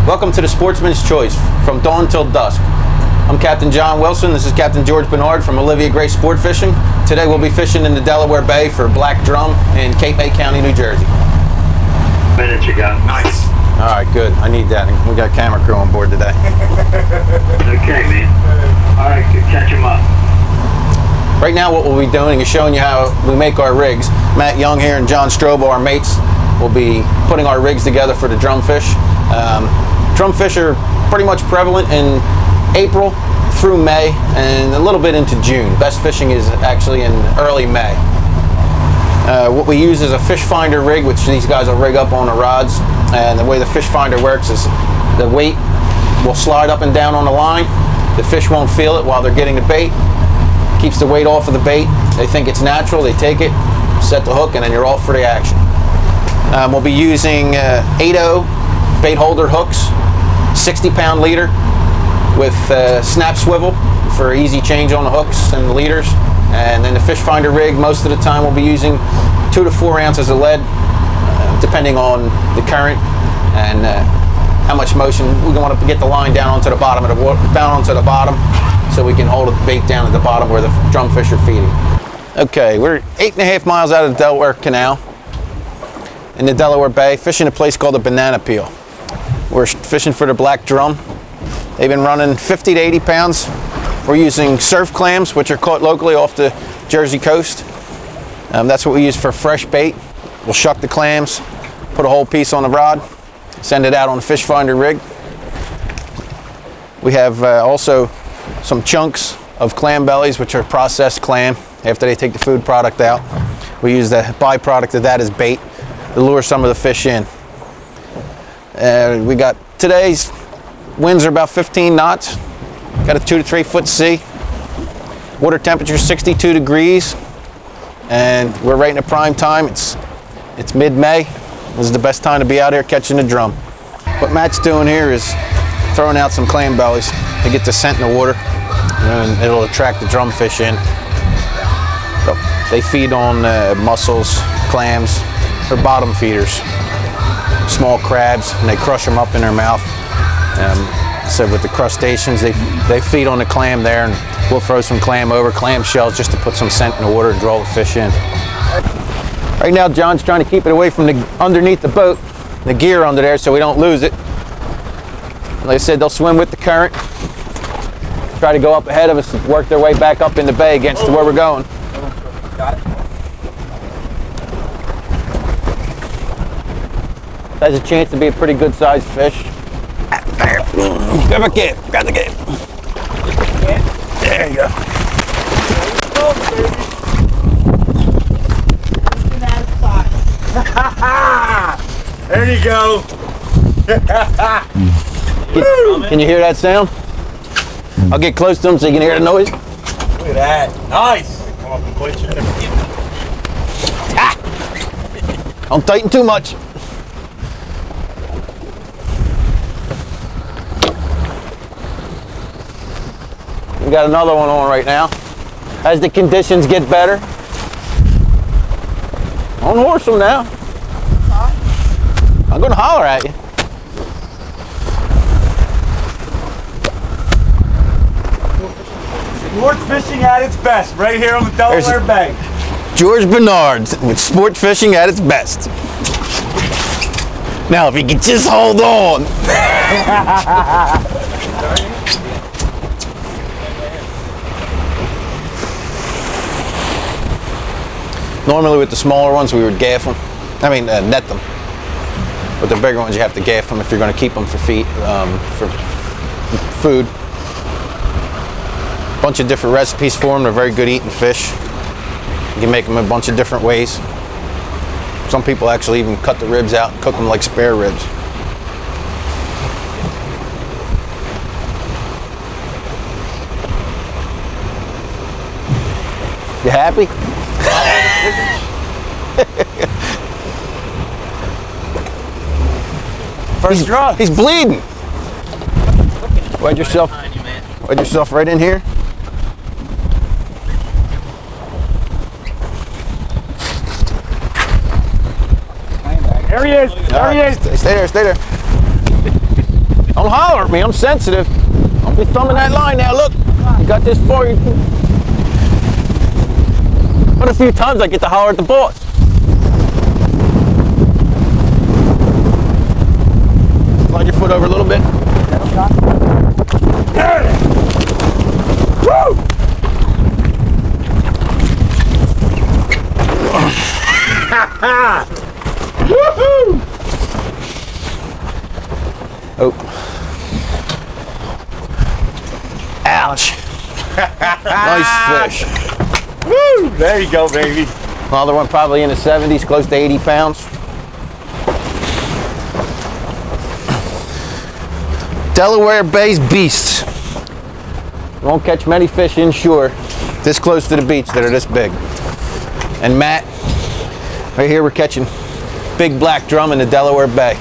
Welcome to the Sportsman's Choice, from dawn till dusk. I'm Captain John Wilson. This is Captain George Bernard from Olivia Gray Sport Fishing. Today we'll be fishing in the Delaware Bay for black drum in Cape May County, New Jersey. Minutes you got. Nice. All right, good. I need that. We got camera crew on board today. Okay, man. All right, catch him up. Right now what we'll be doing is showing you how we make our rigs. Matt Young here and John Strobo, our mates, will be putting our rigs together for the drumfish. Drumfish are pretty much prevalent in April through May and a little bit into June. Best fishing is actually in early May. What we use is a fish finder rig, which these guys will rig up on the rods. And the way the fish finder works is the weight will slide up and down on the line. The fish won't feel it while they're getting the bait. Keeps the weight off of the bait. They think it's natural, they take it, set the hook, and then you're off for the action. We'll be using 8.0 bait holder hooks, 60-pound leader with snap swivel for easy change on the hooks and the leaders. And then the fish finder rig, most of the time we'll be using 2 to 4 ounces of lead, depending on the current and how much motion. We want to get the line down onto the bottom of the water, so we can hold the bait down at the bottom where the drumfish are feeding. Okay, we're 8.5 miles out of the Delaware Canal in the Delaware Bay, fishing a place called the Banana Peel. We're fishing for the black drum. They've been running 50 to 80 pounds. We're using surf clams, which are caught locally off the Jersey coast. That's what we use for fresh bait. We'll shuck the clams, put a whole piece on the rod, send it out on the fish finder rig. We have also some chunks of clam bellies, which are processed clam after they take the food product out. We use the byproduct of that as bait to lure some of the fish in. We got today's winds are about 15 knots. Got a 2 to 3 foot sea. Water temperature 62 degrees, and we're right in the prime time. It's mid-May. This is the best time to be out here catching the drum. What Matt's doing here is throwing out some clam bellies to get the scent in the water, and it'll attract the drumfish in. So they feed on mussels, clams. They're bottom feeders, small crabs, and they crush them up in their mouth. So with the crustaceans, they feed on the clam there, and we'll throw some clam shells just to put some scent in the water and draw the fish in. Right now, John's trying to keep it away from underneath the boat, the gear under there, so we don't lose it. Like I said, they'll swim with the current, try to go up ahead of us and work their way back up in the bay against where we're going. Got it. Has a chance to be a pretty good sized fish. Grab a kid, grab the kid. There you go. There you go. Can you hear that sound? I'll get close to him so you can hear the noise. Look at that. Nice. Don't tighten too much. We got another one on right now. As the conditions get better, don't horse them now. I'm gonna holler at you. Sport fishing at its best, right here on the Delaware Bay. George Bernard with sport fishing at its best. Now, if you could just hold on. Normally with the smaller ones, we would gaff them. Net them. With the bigger ones, you have to gaff them if you're going to keep them for food. Bunch of different recipes for them. They're very good eating fish. You can make them a bunch of different ways. Some people actually even cut the ribs out and cook them like spare ribs. You happy? First draw. He's bleeding. Wedge yourself right in here. There he is. There he is. Stay there. Stay there. Don't holler at me, I'm sensitive. Don't be thumbing that line now, look. You got this for you. But a few times I get to holler at the boss. Slide your foot over a little bit. Woo! Woohoo! Oh. Ouch. Nice fish. Woo! There you go, baby. Another one probably in the 70s, close to 80 pounds. Delaware Bay's beasts. You won't catch many fish inshore this close to the beach that are this big. And Matt, right here we're catching big black drum in the Delaware Bay.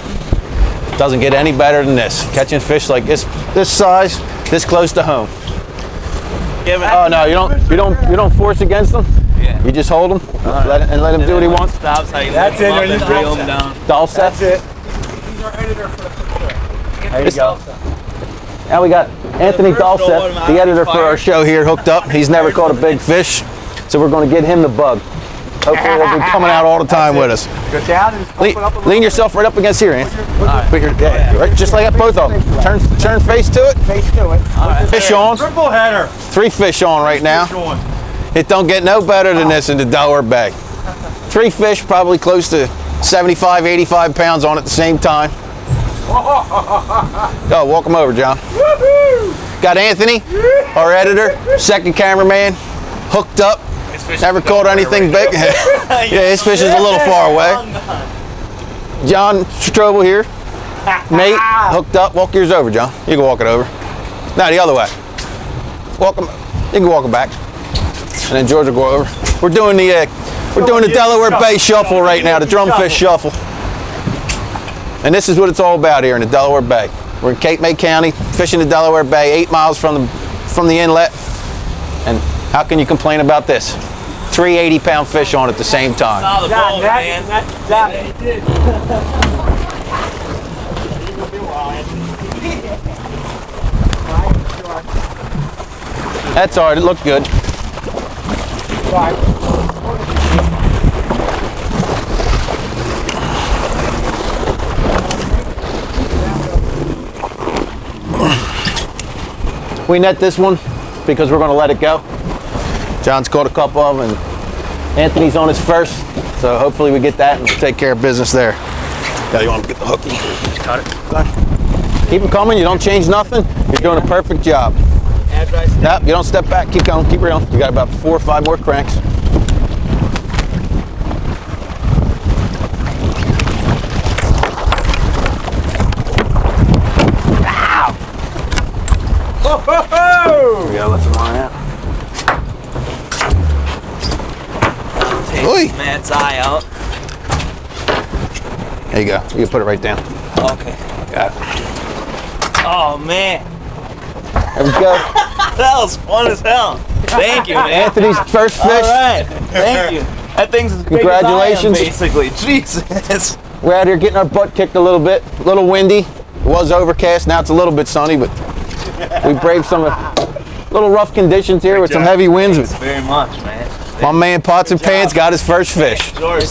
Doesn't get any better than this. Catching fish like this size, this close to home. Oh no, you don't force against them. Yeah. You just hold them and let him do what he wants. Stops, how you That's lift it, him you up and throw reel him down. Dulcet. That's it. He's our editor for the picture. There you go. Now we got Anthony first Dulcet, automatic the editor for fire. our show here, hooked up. He's never caught a big fish, so we're going to get him the bug. Hopefully he'll be coming out all the time with us. Go down and just pump it up a little. Lean yourself right up against here, Anthony. Put your, yeah, right, just like that, both of them. Turn face to it. Face to it. Fish on. Triple header. 3 fish on right now. It don't get no better than this in the Delaware Bay. 3 fish, probably close to 75, 85 pounds on at the same time. Go, walk them over, John. Got Anthony, our editor, second cameraman, hooked up. Never caught anything big. Yeah, his fish is a little far away. John Strobel here, mate, hooked up. Walk yours over, John. You can walk it over. No, the other way. Walk them. You can walk it back, and then George will go over. We're doing the Delaware Bay Shuffle right now, the Drumfish Shuffle. And this is what it's all about here in the Delaware Bay. We're in Cape May County, fishing the Delaware Bay, 8 miles from the inlet. And how can you complain about this? 3 80-pound fish on at the same time. Saw the boat, man. That's all right, it looked good. We net this one because we're going to let it go. John's caught a couple of them, and Anthony's on his first, so hopefully we get that and take care of business there. Now you want to get the hooky. Just cut it. Keep them coming, you don't change nothing, you're doing a perfect job. After I step. Nope, you don't step back, keep going, keep reeling. You got about 4 or 5 more cranks. We gotta let some line out. Take Matt's eye out. There you go. You can put it right down. Okay. Got it. Oh man, There we go. that was fun as hell. Thank you, man. Anthony's first fish. All right. Thank you. That thing's as big as I am, Congratulations. basically. Jesus. We're out here getting our butt kicked a little bit. A little windy. It was overcast. Now it's a little bit sunny, but we braved some little rough conditions here with some heavy winds. Thanks very much, man. My man Pots and Pants got his first fish. George.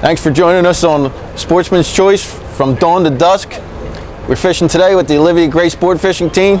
Thanks for joining us on Sportsman's Choice from dawn to dusk. We're fishing today with the Olivia Gray Sport Fishing Team.